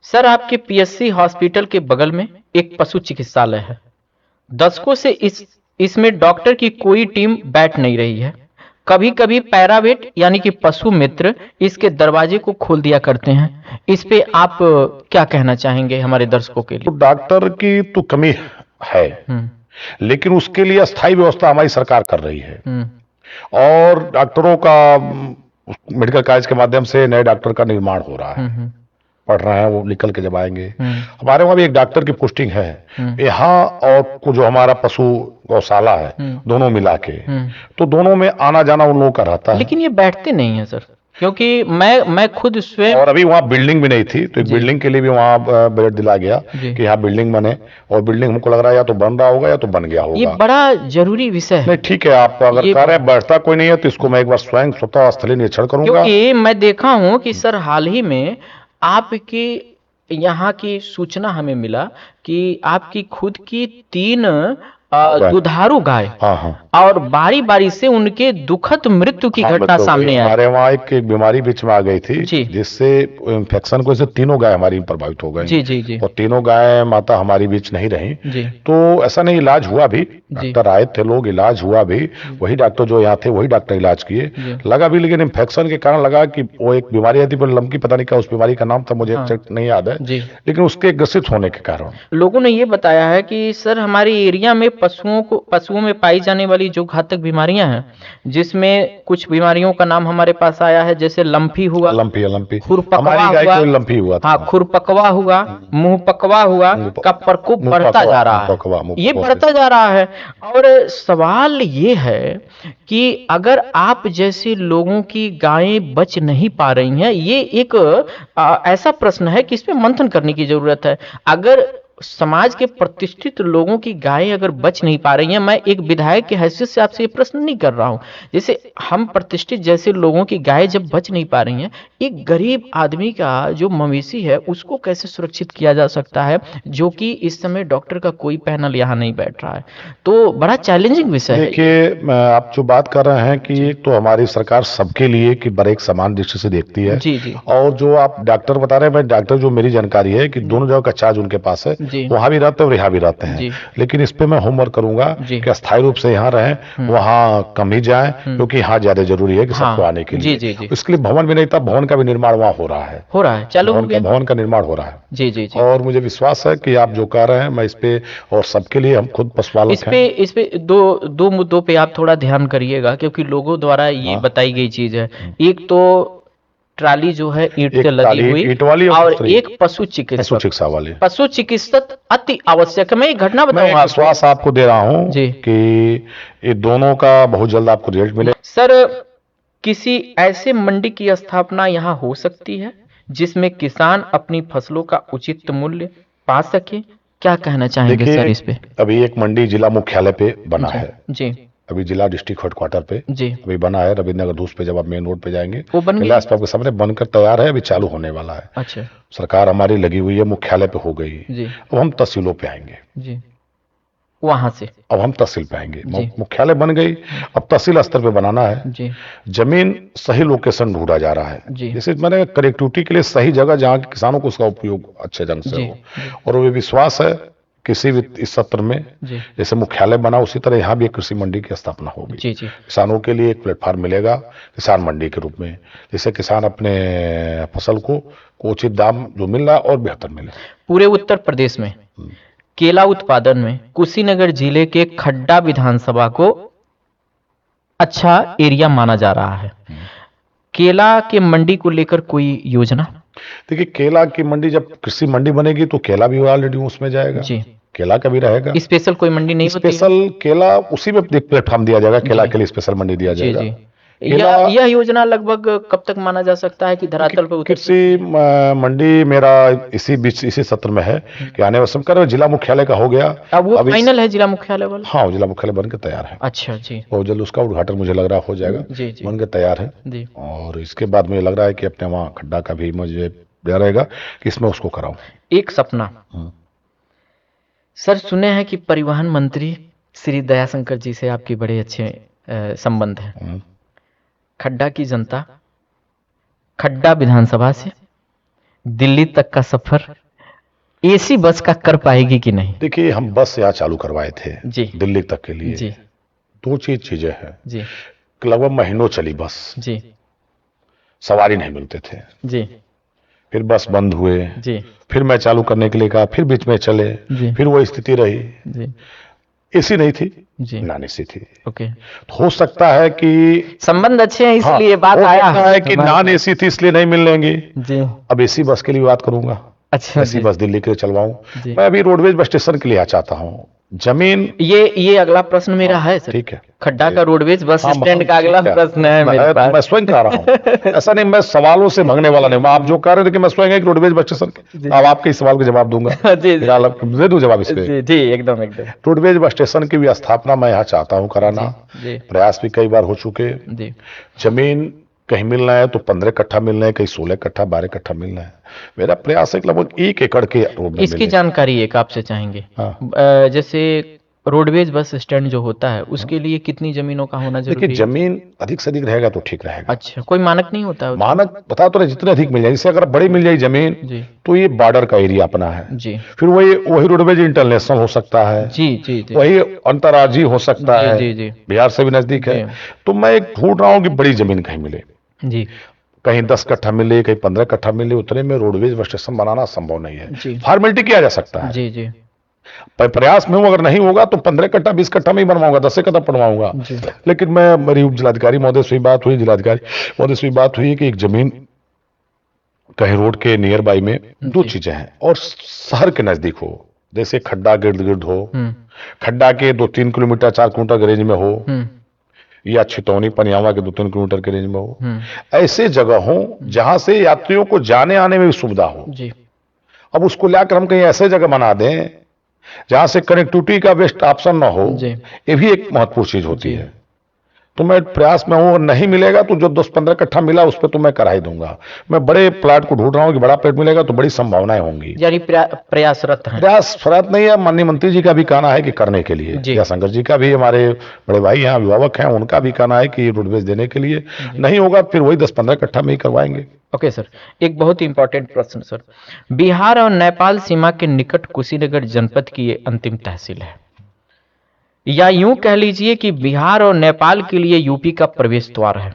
सर, आपके पीएससी हॉस्पिटल के बगल में एक पशु चिकित्सालय है। दशकों से इसमें डॉक्टर की कोई टीम बैठ नहीं रही है। कभी कभी पैरावेट यानी कि पशु मित्र इसके दरवाजे को खोल दिया करते हैं। इस पे आप क्या कहना चाहेंगे हमारे दर्शकों के लिए? तो डॉक्टर की तो कमी है, लेकिन उसके लिए अस्थायी व्यवस्था हमारी सरकार कर रही है। और डॉक्टरों का मेडिकल कॉलेज के माध्यम से नए डॉक्टर का निर्माण हो रहा है। पढ़ रहे हैं, वो निकल के जब आएंगे। हमारे वहां भी एक डॉक्टर की पोस्टिंग है यहाँ, और जो हमारा पशु गौशाला है, दोनों मिला के, तो दोनों में आना जाना उन लोगों का रहता है। लेकिन ये बैठते नहीं है सर, क्योंकि मैं खुद स्वयं, और अभी वहाँ बिल्डिंग भी नहीं थी, तो एक बिल्डिंग के लिए भी वहाँ बजट दिला गया कि यहाँ बिल्डिंग बने। और बिल्डिंग हमको लग रहा है या तो बन रहा होगा या तो बन गया होगा। ये बड़ा जरूरी विषय है। नहीं ठीक है, आप अगर कह रहे हैं बैठता कोई नहीं है तो इसको मैं एक बार स्वतः स्थलीय निरीक्षण करूंगा। क्योंकि मैं देखा हूँ कि सर हाल ही में आपकी यहाँ की सूचना हमें मिला कि आपकी खुद की 3 दुधारू गाय, हाँ हाँ, और बारी बारी से उनके दुखद मृत्यु की घटना सामने आई। हमारे वहाँ एक बीमारी बीच में आ गई थी जिससे इन्फेक्शन को से तीनों गाय हमारी प्रभावित हो गई। जी जी जी। और तीनों गाय माता हमारी बीच नहीं रही जी। तो ऐसा नहीं, इलाज हुआ भी, डॉक्टर आए थे लोग, इलाज हुआ भी, वही डॉक्टर जो यहाँ थे वही डॉक्टर इलाज किए, लगा भी, लेकिन इन्फेक्शन के कारण लगा कि वो एक बीमारी आती पर लंकी, पता नहीं क्या उस बीमारी का नाम था, मुझे नहीं याद है, लेकिन उसके ग्रसित होने के कारण लोगों ने ये बताया है कि सर हमारे एरिया में पशुओं में पाई जाने वाली जो घातक बीमारियां हैं, जिसमें कुछ बीमारियों का नाम हमारे पास आया है, जैसे लंपी हुआ, खुरपकवा हुआ, हाँ खुरपकवा हुआ, मुंह पकवा हुआ का प्रकोप बढ़ता जा रहा है, ये बढ़ता जा रहा है। और सवाल ये है कि अगर आप जैसे लोगों की गायें बच नहीं पा रही हैं, ये एक ऐसा प्रश्न है कि इस पे मंथन करने की जरूरत है। अगर समाज के प्रतिष्ठित लोगों की गायें अगर बच नहीं पा रही हैं, मैं एक विधायक की हैसियत से आपसे ये प्रश्न नहीं कर रहा हूं, जैसे हम प्रतिष्ठित जैसे लोगों की गायें जब बच नहीं पा रही हैं, एक गरीब आदमी का जो मवेशी है उसको कैसे सुरक्षित किया जा सकता है, जो कि इस समय डॉक्टर का कोई पैनल यहाँ नहीं बैठ रहा है। तो बड़ा चैलेंजिंग विषय है। देखिए, आप जो बात कर रहे हैं कि तो हमारी सरकार सबके लिए कि बड़े एक समान दृष्टि से देखती है। जी जी। और जो आप डॉक्टर बता रहे हैं, मैं डॉक्टर जो मेरी जानकारी है कि दोनों जगह का चार्ज उनके पास है, वहां भी रहते हैं और यहाँ भी रहते हैं, लेकिन इस पे मैं होमवर्क करूंगा कि अस्थायी रूप से यहाँ रहें, वहाँ कम ही जाएं, क्योंकि यहाँ ज्यादा जरूरी है कि सबको आने के लिए। इसके लिए भवन भी नहीं था, भवन का भी निर्माण वहाँ हो रहा है, चलो भवन का निर्माण हो रहा है। जी जी जी। और मुझे विश्वास है कि आप जो कह रहे हैं, मैं इस पे और सबके लिए, हम खुद पशुपालक हैं, इस पे दो मुद्दों पे आप थोड़ा ध्यान करिएगा, क्योंकि लोगों द्वारा ये बताई गई चीज है। एक तो ट्राली जो है ईंट से लदी हुई, ईंट वाली, और एक पशु चिकित्सा वाली। पशु चिकित्सक अति आवश्यक है। मैं एक घटना बताऊंगा, विश्वास आपको दे रहा हूं कि ये दोनों का बहुत जल्द आपको रिजल्ट मिले। सर, किसी ऐसे मंडी की स्थापना यहाँ हो सकती है जिसमें किसान अपनी फसलों का उचित मूल्य पा सके? क्या कहना चाहेंगे सर इस पे? अभी एक मंडी जिला मुख्यालय पे बना है जी, अभी जिला डिस्ट्रिक्ट हेडक्वार्टर पे जी अभी बना है, रविंद्र नगर दूस पे जब आप मेन रोड पे जाएंगे वो बन गया, आपके सामने बनकर तैयार है, अभी चालू होने वाला है। अच्छा, सरकार हमारी लगी हुई है, मुख्यालय पे हो गई जी। अब हम तहसीलों पे आएंगे जी, वहां से अब हम तहसील पे आएंगे। मुख्यालय बन गई, अब तहसील स्तर पे बनाना है जी। जमीन सही लोकेशन ढूंढा जा रहा है जी। जैसे मैंने कनेक्टिविटी के लिए सही जगह जहाँ किसानों को उसका उपयोग अच्छे ढंग से हो, और वो विश्वास है किसी भी इस सत्र में जैसे मुख्यालय बना उसी तरह यहाँ भी एक कृषि मंडी की स्थापना होगी जी जी। किसानों के लिए एक प्लेटफॉर्म मिलेगा किसान मंडी के रूप में, जिससे किसान अपने फसल को उचित दाम जो मिल रहा है और बेहतर मिले। पूरे उत्तर प्रदेश में केला उत्पादन में कुशीनगर जिले के खड्डा विधानसभा को अच्छा एरिया माना जा रहा है। केला के मंडी को लेकर कोई योजना? देखिए, केला की मंडी जब कृषि मंडी बनेगी तो केला भी ऑलरेडी उसमें जाएगा जी, केला का भी रहेगा। स्पेशल कोई मंडी नहीं, स्पेशल केला उसी में प्लेटफॉर्म दिया जाएगा, केला के लिए स्पेशल मंडी दिया जाएगा जी। यह योजना लगभग कब तक माना जा सकता है कि धरातल पर उतर? कृषि मंडी मेरा इसी सत्र में है कि आने वाले समय जिला मुख्यालय का हो गया। अब वो फाइनल है जिला मुख्यालय वाला? हाँ, जिला मुख्यालय बनकर तैयार है। अच्छा जी, बहुत जल्द उसका उद्घाटन मुझे लग रहा हो जाएगा, बनकर तैयार है जी। और इसके बाद मुझे लग रहा है कि अपने वहाँ खड्डा का भी मुझे दिया रहेगा कि इसमें उसको कराऊं। एक सपना सर, सुने हैं कि परिवहन मंत्री श्री दयाशंकर जी से आपकी बड़े अच्छे संबंध है। खड्डा की जनता खड्डा विधानसभा से दिल्ली तक का सफर एसी बस का कर पाएगी कि नहीं? देखिए, हम बस यहाँ चालू करवाए थे जी दिल्ली तक के लिए जी। दो चीजें हैं जी, लगभग महीनों चली बस जी, सवारी नहीं मिलते थे जी, फिर बस बंद हुए जी, फिर मैं चालू करने के लिए कहा, फिर बीच में चले जी, फिर वो स्थिति रही जी, एसी नहीं थी जी, नॉन एसी थी। ओके, तो हो सकता है कि संबंध अच्छे हैं इसलिए बात आया है कि नॉन एसी थी इसलिए नहीं मिलेंगी जी। अब एसी बस के लिए बात करूंगा। अच्छा, एसी बस दिल्ली के लिए चलवाऊं। मैं अभी रोडवेज बस स्टेशन के लिए चाहता हूँ जमीन। ये अगला प्रश्न मेरा है सर। ठीक है, खड्डा का रोडवेज बस स्टैंड का अगला प्रश्न है मेरे पास। मैं स्वयं कह रहा हूँ ऐसा नहीं, मैं सवालों से भागने वाला नहीं, मैं आप जो कह रहे थे कि मैं स्वयं एक रोडवेज बस स्टेशन, अब आपके इस सवाल का जवाब दूंगा जी, दे दूं जवाब इसके जी, एकदम एकदम। रोडवेज बस स्टेशन की भी स्थापना मैं यहाँ चाहता हूँ कराना, प्रयास भी कई बार हो चुके। जमीन कहीं मिलना है तो 15 कट्ठा मिलना है, कहीं 16 कट्ठा 12 कट्ठा मिलना है। मेरा प्रयास है लगभग 1 एकड़ के रोड में। इसकी जानकारी एक आपसे चाहेंगे। हाँ। जैसे रोडवेज बस स्टैंड जो होता है उसके लिए कितनी जमीनों का होना जरूरी है? देखिए, जमीन अधिक से अधिक रहेगा तो ठीक रहेगा। अच्छा, कोई मानक नहीं होता है? मानक बता तो रहे, जितने अधिक मिल जाए। जैसे अगर बड़ी मिल जाए जमीन जी तो ये बॉर्डर का एरिया अपना है जी फिर वही रोडवेज इंटरनेशनल हो सकता है, जी जी जी वही अंतर्राज्यीय हो सकता जी है, जी जी बिहार से भी नजदीक है। तो मैं एक ढूंढ रहा हूँ कि बड़ी जमीन कहीं मिले, जी कहीं 10 कट्ठा मिले, कहीं 15 कट्ठा मिले। उतने में रोडवेज बस स्टेशन बनाना संभव नहीं है। जी फॉर्मेलिटी किया जा सकता है, जी जी प्रयास में हूं। अगर नहीं होगा तो 15 कट्ठा 20 कट्ठा में ही बनवाऊंगा, 10 कट्ठा बनवाऊंगा। जी लेकिन मेरी उप जिलाधिकारी महोदय से बात हुई, जिलाधिकारी महोदय से बात हुई कि एक जमीन कहीं रोड के नियर बाई में दो चीजें हैं और शहर के नजदीक हो, जैसे खड्डा गिर्द गिर्द हो, खड्डा के 2-3 किलोमीटर 4 किलोमीटर के रेंज में हो, या छितौनी पनियावा के 2-3 किलोमीटर के रेंज में हो। ऐसे जगह हो जहां से यात्रियों को जाने आने में भी सुविधा हो जी। अब उसको लाकर हम कहीं ऐसे जगह बना दें जहां से कनेक्टिविटी का बेस्ट ऑप्शन ना हो, ये भी एक महत्वपूर्ण चीज होती है। तो मैं प्रयास में हूं, और नहीं मिलेगा तो जो 10-15 कट्ठा मिला उस पर तो मैं करा ही दूंगा। मैं बड़े प्लाट को ढूंढ रहा हूं कि बड़ा प्लाट मिलेगा तो बड़ी संभावनाएं होंगी। यानी प्रयासरत हैं। प्रयासरत नहीं है, माननीय मंत्री जी का भी कहना है कि करने के लिए, या शंकर जी का भी, हमारे बड़े भाई यहाँ अभिभावक हैं, उनका भी कहना है कि रोडवेज देने के लिए। नहीं होगा फिर वही 10-15 कट्ठा में ही करवाएंगे। ओके सर, एक बहुत ही इंपॉर्टेंट प्रश्न सर, बिहार और नेपाल सीमा के निकट कुशीनगर जनपद की ये अंतिम तहसील है, या यूं कह लीजिए कि बिहार और नेपाल के लिए यूपी का प्रवेश द्वार है,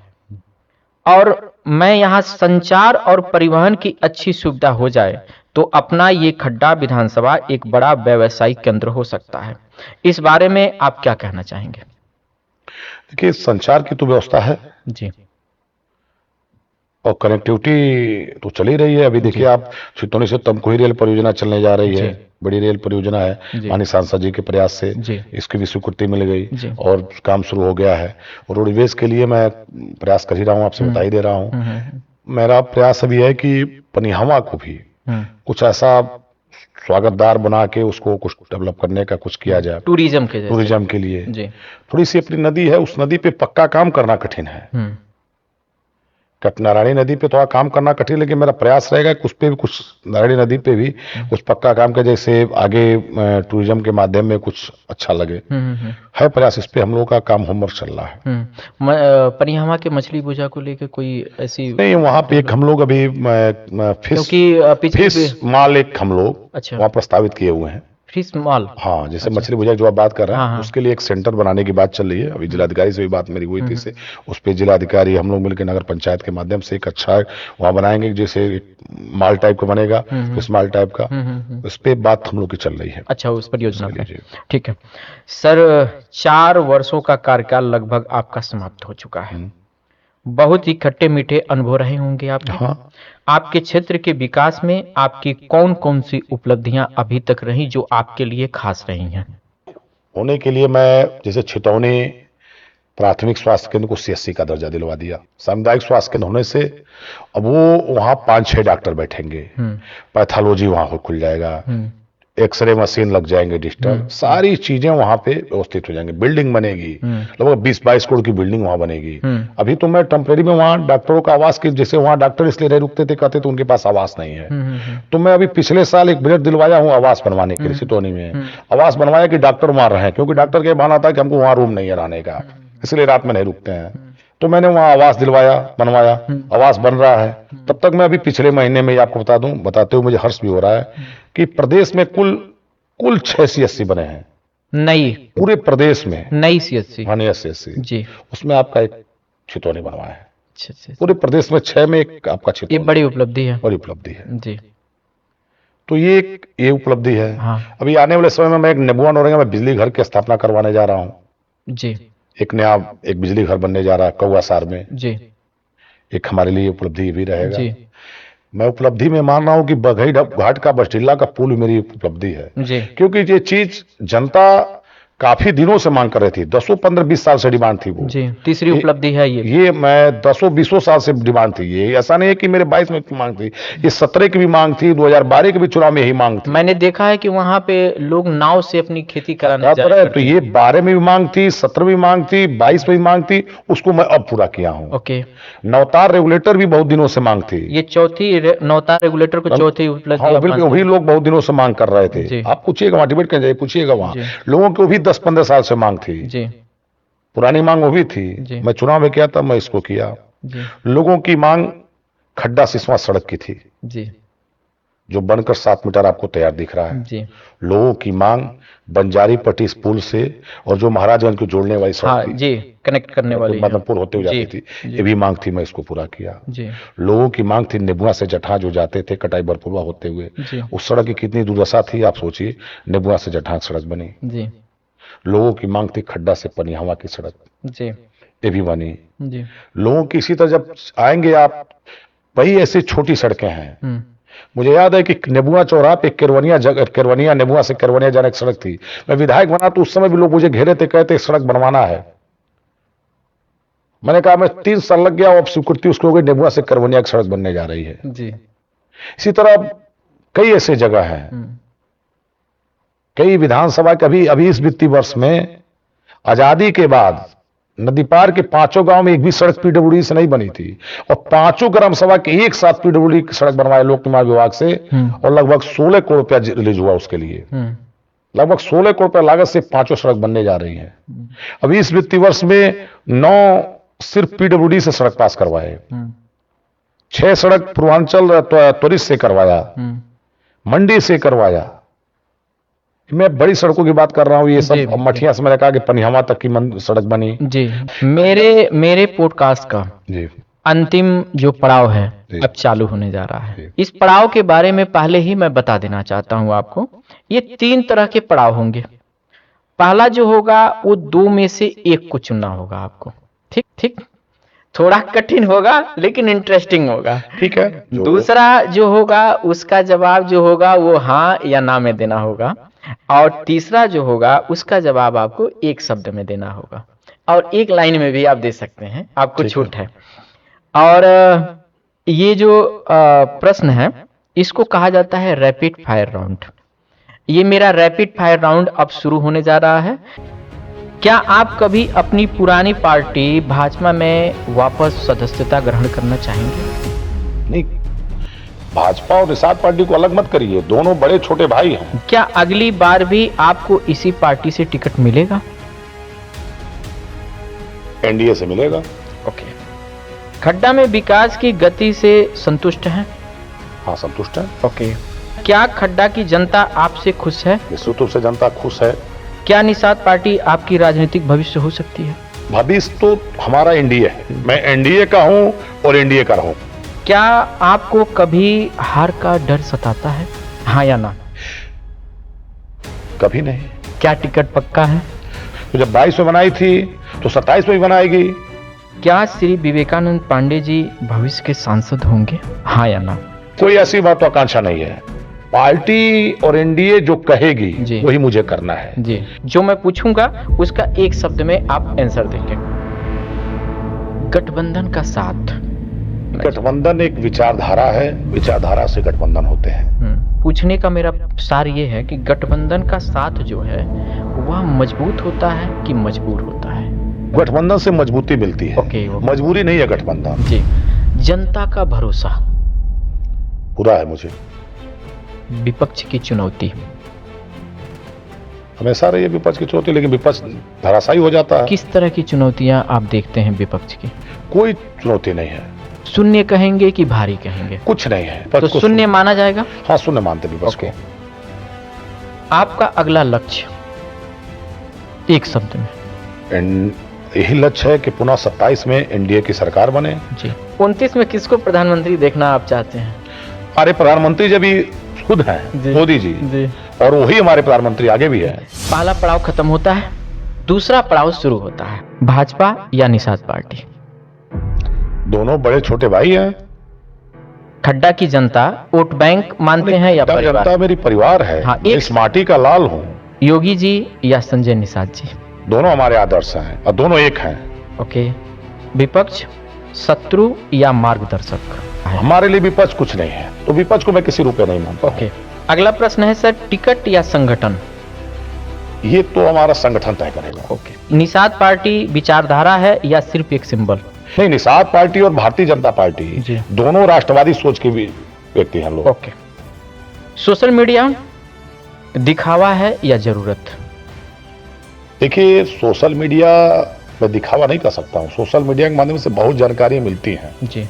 और मैं यहां संचार और परिवहन की अच्छी सुविधा हो जाए तो अपना ये खड्डा विधानसभा एक बड़ा व्यावसायिक केंद्र हो सकता है। इस बारे में आप क्या कहना चाहेंगे? देखिए, संचार की तो व्यवस्था है जी, और कनेक्टिविटी तो चल ही रही है। अभी देखिए आप, छितौनी से तमकुही रेल परियोजना चलने जा रही है, बड़ी रेल परियोजना है, माननीय सांसद जी के प्रयास से इसकी भी स्वीकृति मिल गई और काम शुरू हो गया है। और रोडवेज के लिए मैं प्रयास कर ही रहा हूँ, आपसे बता ही दे रहा हूँ। मेरा प्रयास अभी है कि पनिहावा को भी कुछ ऐसा स्वागतदार बना के उसको कुछ डेवलप करने का कुछ किया जाए, टूरिज्म के लिए। थोड़ी सी अपनी नदी है, उस नदी पे पक्का काम करना कठिन है। नारायणी नदी पे थोड़ा काम करना कठिन, लेकिन मेरा प्रयास रहेगा कि उस पे भी कुछ, नारायणी नदी पे भी कुछ पक्का काम का, जैसे आगे टूरिज्म के माध्यम में कुछ अच्छा लगे। है प्रयास, इस पे हम लोगों का काम होमवर्क चल रहा है। पनिहावा के मछली पूजा को लेकर कोई ऐसी नहीं, वहाँ पे एक हम लोग अभी फिश माल एक हम लोग वहाँ प्रस्तावित किए हुए हैं। फिश मॉल, हाँ, जैसे मछली भुजा जो आप बात कर रहे हैं, उसके लिए एक सेंटर बनाने की बात चल रही है। अभी जिलाधिकारी से भी बात मेरी हुई थी, से उस पे जिलाधिकारी हम लोग मिलकर नगर पंचायत के माध्यम से एक अच्छा वहाँ बनाएंगे, जैसे माल टाइप का बनेगा, फिश माल टाइप का। उस पे बात हम लोग की चल रही है। अच्छा, उस परियोजना पे, ठीक है सर। 4 वर्षों का कार्यकाल लगभग आपका समाप्त हो चुका है। बहुत ही खट्टे मीठे अनुभव रहे होंगे आपके। हाँ। आपके क्षेत्र के विकास में आपकी कौन कौन सी उपलब्धियां अभी तक रही जो आपके लिए खास रही हैं? होने के लिए मैं, जैसे छितौनी प्राथमिक स्वास्थ्य केंद्र को CSC का दर्जा दिलवा दिया। सामुदायिक स्वास्थ्य केंद्र होने से अब वो वहाँ 5-6 डॉक्टर बैठेंगे, पैथोलॉजी वहाँ खुल जाएगा, एक्सरे मशीन लग जाएंगे, डिजिटल सारी चीजें वहां पे व्यवस्थित हो जाएंगे। बिल्डिंग बनेगी, लगभग 20-22 करोड़ की बिल्डिंग वहां बनेगी। अभी तो मैं टेम्परेरी में वहां डॉक्टरों का आवास की, जैसे वहां डॉक्टर इसलिए रह रुकते थे, कहते तो उनके पास आवास नहीं है। तो मैं अभी पिछले साल एक बजट दिलवाया हूँ आवास बनवाने के लिए। छितौनी में आवास बनवाया कि डॉक्टर वहां रहे, क्योंकि डॉक्टर के बहाना था कि हमको वहां रूम नहीं है रहने का, इसलिए रात में नहीं रुकते हैं। तो मैंने वहां आवास दिलवाया, बनवाया, आवास बन रहा है। तब तक मैं अभी पिछले महीने में आपको बता दूं, बताते हुए मुझे हर्ष भी हो रहा है कि प्रदेश में कुल 6 CSC बने हैं, नई, पूरे प्रदेश में नई CSC। हाँ, नई CSC जी, उसमें आपका एक छितौनी बनवाया है। अच्छा, पूरे प्रदेश में 6 में एक आपका छितौनी। ये बड़ी उपलब्धि है, बड़ी उपलब्धि है जी। तो ये उपलब्धि है। हाँ। अभी आने वाले समय में मैं एक नेबुआ नौरेंगा में बिजली घर की स्थापना करवाने जा रहा हूँ जी। एक नया बिजली घर बनने जा रहा है कौआसार में जी। एक हमारे लिए उपलब्धि भी रहेगा जी। मैं उपलब्धि में मान रहा हूं कि बघई घाट का बस्टिल्ला का पुल मेरी उपलब्धि है जी। क्योंकि ये चीज जनता काफी दिनों से मांग कर रही थी, 10-15-20 साल से डिमांड थी वो जी। तीसरी उपलब्धि है ये मैं 10-20 साल से डिमांड थी। ये ऐसा नहीं है कि मेरे 22 में मांग थी, ये 17 की भी मांग थी, 2012 के भी चुनाव में यही मांग थी। मैंने देखा है कि वहां पे लोग नाव से अपनी खेती कराने जाते हैं। तो ये 12 में भी मांग थी, 17 में भी मांग थी, 22 में भी मांग थी, उसको मैं अब पूरा किया हूँ। ओके। नवतार रेगुलेटर भी बहुत दिनों से मांग थी, ये चौथी नवतार रेगुलेटर को चौथी उपलब्धि। वही लोग बहुत दिनों से मांग कर रहे थे। आप पूछिएगा वहां, डिबेट कर जाइए, पूछिएगा वहां लोगों को भी 10-15 साल से मांग थी जी, पुरानी मांग वो भी थी। मैं चुनाव में किया तब मैं इसको किया जी, लोगों की मांग खड्डा सिसवा सड़क की थी जी, जो बनकर 7 मीटर आपको तैयार दिख रहा है। जी, लोगों की मांग बंजारी पट्टी इस पुल से और जो महाराजगंज को जोड़ने वाली सड़क हाँ थी जी, कनेक्ट करने वाली है। मदनपुर होते हुए जी, जाती थी, जी, ये भी मांग थी, मैं इसको पूरा किया। जी, लोगों की मांग थी नेबुआ से जटहा जो जाते थे कटाई बरपुरवा होते हुए, जी, उस सड़क की कितनी दुर्दशा थी आप सोचिए। नेबुआ से जटहा सड़क बनी। जी, लोगों की मांग थी खड्डा से पनिहावा की सड़क, जी, ये भी बनी। जी, लोगों की इसी तरह जब आएंगे आप, कई ऐसी छोटी सड़कें हैं। मुझे याद है कि नेबुआ चौराहा पे केरवनिया नेबुआ से केरवनिया जाने की सड़क थी। मैं विधायक बना तो उस समय भी लोग मुझे घेरे थे, कहते सड़क बनवाना है। मैंने कहा मैं 3 साल लग गया, अब स्वीकृति उसको हो गई, नेबुआ से केरवनिया की सड़क बनने जा रही है। जी, इसी तरह कई ऐसे जगह हैं, कई विधानसभा के अभी इस वित्तीय वर्ष में आजादी के बाद नदी पार के 5 गांव में एक भी सड़क पीडब्ल्यूडी से नहीं बनी थी और 5 ग्राम सभा के एक साथ पीडब्ल्यूडी की सड़क बनवाए लोक निर्माण विभाग से और लगभग 16 करोड़ रुपया रिलीज हुआ उसके लिए। लगभग 16 करोड़ रुपया लागत से 5 सड़क बनने जा रही हैं। अभी इस वित्तीय वर्ष में 9 सिर्फ पीडब्ल्यूडी से सड़क पास करवाए, 6 सड़क पूर्वांचल त्वरित से करवाया, मंडी से करवाया। मैं बड़ी सड़कों की बात कर रहा हूं, ये सब मठिया से मैंने कहा कि पनिहावा तक की सड़क बनी। जी, मेरे पॉडकास्ट का जी अंतिम जो पड़ाव है अब चालू होने जा रहा है। इस पड़ाव के बारे में पहले ही मैं बता देना चाहता हूं आपको, ये 3 तरह के पड़ाव होंगे। पहला जो होगा वो 2 में से एक को चुनना होगा आपको। ठीक ठीक, थोड़ा कठिन होगा लेकिन इंटरेस्टिंग होगा। ठीक है। दूसरा जो होगा उसका जवाब जो होगा वो हाँ या ना में देना होगा और तीसरा जो होगा उसका जवाब आपको एक शब्द में देना होगा और एक लाइन में भी आप दे सकते हैं, आपको छूट है। और ये जो प्रश्न है इसको कहा जाता है रैपिड फायर राउंड। ये मेरा रैपिड फायर राउंड अब शुरू होने जा रहा है। क्या आप कभी अपनी पुरानी पार्टी भाजपा में वापस सदस्यता ग्रहण करना चाहेंगे? नहीं, भाजपा और निषाद पार्टी को अलग मत करिए, दोनों बड़े छोटे भाई हैं। क्या अगली बार भी आपको इसी पार्टी से टिकट मिलेगा? एनडीए से मिलेगा। ओके। खड्डा में विकास की गति से संतुष्ट हैं? हाँ, संतुष्ट है। ओके। क्या खड्डा की जनता आपसे खुश है? निश्चित रूप से जनता खुश है। क्या निषाद पार्टी आपकी राजनीतिक भविष्य हो सकती है? भविष्य तो हमारा एनडीए है, मैं एनडीए का हूं और एनडीए का रहूं। क्या आपको कभी हार का डर सताता है, हाँ या ना? कभी नहीं। क्या टिकट पक्का है? तो जब 22 में बनाई थी तो 27 में भी बनाएगी। क्या श्री विवेकानंद पांडे जी भविष्य के सांसद होंगे, हाँ या ना? कोई ऐसी बात तो आकांक्षा नहीं है। पार्टी और एनडीए जो कहेगी वही मुझे करना है। जी, जो मैं पूछूंगा उसका एक शब्द में आप आंसर देंगे। गठबंधन का साथ। गठबंधन एक विचारधारा है, विचारधारा से गठबंधन होते हैं। पूछने का मेरा सार ये है कि गठबंधन का साथ जो है वह मजबूत होता है कि मजबूर होता है? गठबंधन से मजबूती मिलती है। ओके। मजबूरी नहीं है गठबंधन। जी। जनता का भरोसा पूरा है मुझे। विपक्ष की चुनौती हमेशा रही है विपक्ष की चुनौती, लेकिन विपक्ष धराशायी हो जाता है। किस तरह की चुनौतियां आप देखते हैं विपक्ष की? कोई चुनौती नहीं है। शून्य कहेंगे कि भारी कहेंगे? कुछ नहीं है। तो शून्य माना जाएगा? हाँ, शून्य मानते विपक्ष को। आपका अगला लक्ष्य एक शब्द में? यही लक्ष्य है कि पुनः 27 में एनडीए की सरकार बने। जी। 29 में किसको प्रधानमंत्री देखना आप चाहते हैं? हमारे प्रधानमंत्री जब भी खुद हैं, मोदी जी, और वही हमारे प्रधानमंत्री आगे भी है। पहला पड़ाव खत्म होता है, दूसरा पड़ाव शुरू होता है। भाजपा या निषाद पार्टी? दोनों बड़े छोटे भाई हैं। खड्डा की जनता वोट बैंक मानते हैं या परिवार? जनता मेरी परिवार है। हाँ, इस माटी का लाल हूँ। योगी जी या संजय निषाद जी? दोनों हमारे आदर्श हैं और दोनों एक हैं। ओके। विपक्ष शत्रु या मार्गदर्शक? हमारे लिए विपक्ष कुछ नहीं है, तो विपक्ष को मैं किसी रूप में नहीं मानता। ओके। अगला प्रश्न है सर, टिकट या संगठन? ये तो हमारा संगठन तय करेगा। ओके। निषाद पार्टी विचारधारा है या सिर्फ एक सिंबल? नहीं, निषाद पार्टी और भारतीय जनता पार्टी दोनों राष्ट्रवादी सोच के भी व्यक्ति हैं लोग। ओके। सोशल मीडिया दिखावा है या जरूरत? देखिए, सोशल मीडिया मैं दिखावा नहीं कर सकता हूँ। सोशल मीडिया के माध्यम से बहुत जानकारी मिलती है जी।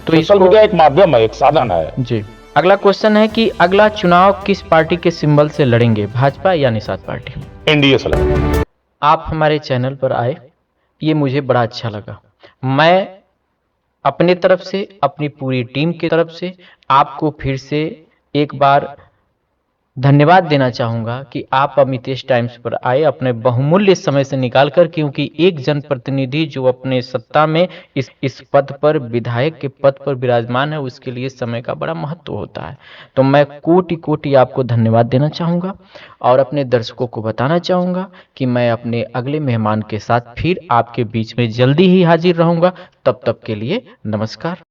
तो सोशल मीडिया एक माध्यम है, एक साधन है जी। अगला क्वेश्चन है कि अगला चुनाव किस पार्टी के सिंबल से लड़ेंगे, भाजपा या निषाद पार्टी? एनडीए से लड़ेंगे। आप हमारे चैनल पर आए, ये मुझे बड़ा अच्छा लगा। मैं अपने तरफ से, अपनी पूरी टीम की तरफ से आपको फिर से एक बार धन्यवाद देना चाहूंगा कि आप अमितेश टाइम्स पर आए अपने बहुमूल्य समय से निकालकर, क्योंकि एक जनप्रतिनिधि जो अपने सत्ता में इस पद पर, विधायक के पद पर विराजमान है, उसके लिए समय का बड़ा महत्व होता है। तो मैं कोटि कोटि आपको धन्यवाद देना चाहूंगा और अपने दर्शकों को बताना चाहूंगा कि मैं अपने अगले मेहमान के साथ फिर आपके बीच में जल्दी ही हाजिर रहूंगा। तब तक के लिए नमस्कार।